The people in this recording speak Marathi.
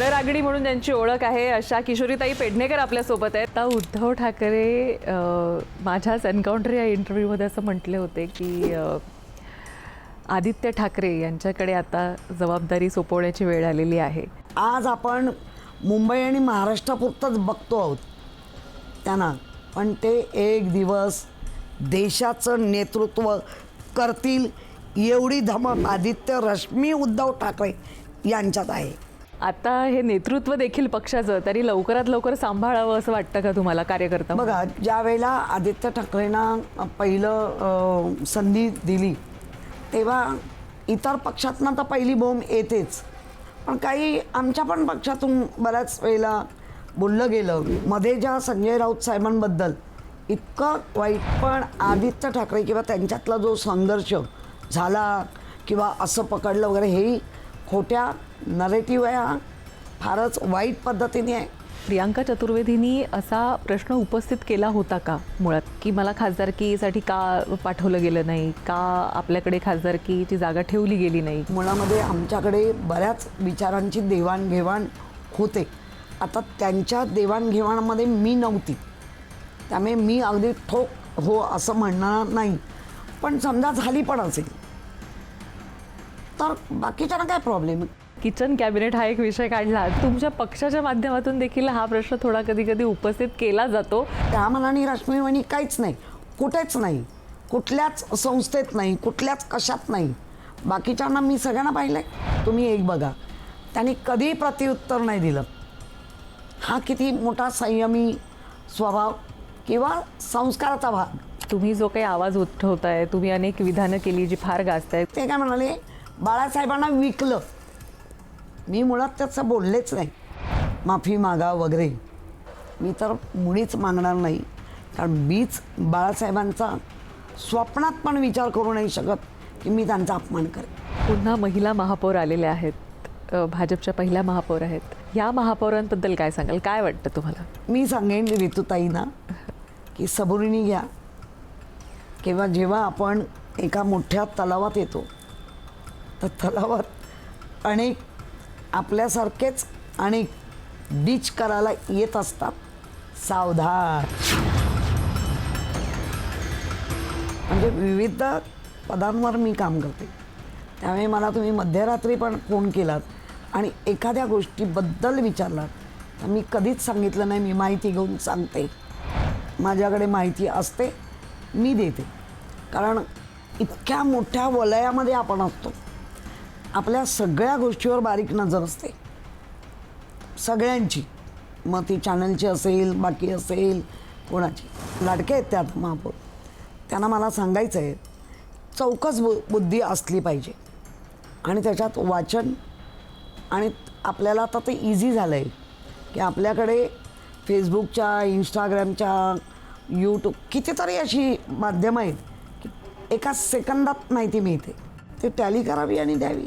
रडरागडी म्हणून ज्यांची ओळख आहे अशा किशोरीताई पेडणेकर आपल्यासोबत आहेत. आता उद्धव ठाकरे माझ्याच एन्काउंटर या इंटरव्ह्यूमध्ये असं म्हटले होते की आदित्य ठाकरे यांच्याकडे आता जबाबदारी सोपवण्याची वेळ आलेली आहे. आज आपण मुंबई आणि महाराष्ट्रापुरतंच बघतो आहोत त्यांना, पण ते एक दिवस देशाचं नेतृत्व करतील एवढी धमक आदित्य रश्मी उद्धव ठाकरे यांच्यात आहे. आता हे नेतृत्व देखील पक्षाचं तरी लवकरात लवकर सांभाळावं असं वाटतं का तुम्हाला कार्यकर्ता? बघा, ज्या वेळेला आदित्य ठाकरेंना पहिलं संधी दिली तेव्हा इतर पक्षातनं तर पहिली बोंब येतेच, पण काही आमच्या पण पक्षातून बऱ्याच वेळेला बोललं गेलं. मध्ये ज्या संजय राऊत साहेबांबद्दल इतकं वाईट, पण आदित्य ठाकरे किंवा त्यांच्यातला जो संघर्ष झाला किंवा असं पकडलं वगैरे, हे खोट्या नरेटिव्ह आहे, हा फारच वाईट पद्धतीने आहे. प्रियांका चतुर्वेदींनी असा प्रश्न उपस्थित केला होता का मुळात, की मला खासदारकीसाठी का पाठवलं गेलं नाही, का आपल्याकडे खासदारकीची जागा ठेवली गेली नाही? मुळामध्ये आमच्याकडे बऱ्याच विचारांची देवाणघेवाण होते. आता त्यांच्या देवाणघेवाणामध्ये मी नव्हती, त्यामुळे मी अगदी ठोक हो असं म्हणणार नाही, पण समजा झाली पण असेल तर बाकीच्यांना काय प्रॉब्लेम. किचन कॅबिनेट हा एक विषय काढला, तुमच्या पक्षाच्या माध्यमातून देखील हा प्रश्न थोडा कधी कधी उपस्थित केला जातो. त्या मनाने रश्मीवाणी काहीच नाही, कुठेच नाही, कुठल्याच संस्थेत नाही, कुठल्याच कशात नाही. बाकीच्यांना मी सगळ्यांना पाहिलंय, तुम्ही एक बघा, त्यांनी कधी प्रत्युत्तर नाही दिलं. हा किती मोठा संयमी स्वभाव किंवा संस्काराचा भाग. तुम्ही जो काही आवाज उठवताय, तुम्ही अनेक विधानं केली जी फार गाजतायत, ते काय म्हणाले, बाळासाहेबांना विकलं. मी मुळात त्याचं बोललेच नाही, माफी मागा वगैरे. मी तर मुळीच मागणार नाही, कारण मीच बाळासाहेबांचा स्वप्नात पण विचार करू नाही शकत की मी त्यांचा अपमान करेन. पुन्हा महिला महापौर आलेल्या आहेत, भाजपच्या पहिल्या महापौर आहेत. या महापौरांबद्दल काय सांगाल, काय वाटतं तुम्हाला? मी सांगेन ऋतुताईंना की सबुरीने घ्या, किंवा जेव्हा आपण एका मोठ्या तलावात येतो तर तलावात अनेक आपल्यासारखेच अनेक डिच करायला येत असतात. सावधान. म्हणजे विविध पदांवर मी काम करते, त्यामुळे मला तुम्ही मध्यरात्री पण फोन केलात आणि एखाद्या गोष्टीबद्दल विचारलात तर मी कधीच सांगितलं नाही मी माहिती घेऊन सांगते. माझ्याकडे माहिती असते, मी देते, कारण इतक्या मोठ्या वलयामध्ये आपण असतो, आपल्या सगळ्या गोष्टीवर बारीक नजर असते सगळ्यांची. मग ती चॅनलची असेल, बाकी असेल, कोणाची. लाडके आहेत त्यात महापौर, त्यांना मला सांगायचं आहे, चौकस बुद्धी असली पाहिजे आणि त्याच्यात वाचन. आणि आपल्याला आता ते इझी झालं आहे की आपल्याकडे फेसबुकच्या, इंस्टाग्रामच्या, यूट्यूब कितीतरी अशी माध्यमं आहेत की एका सेकंदात माहिती मिळते. ते टॅली करावी आणि द्यावी.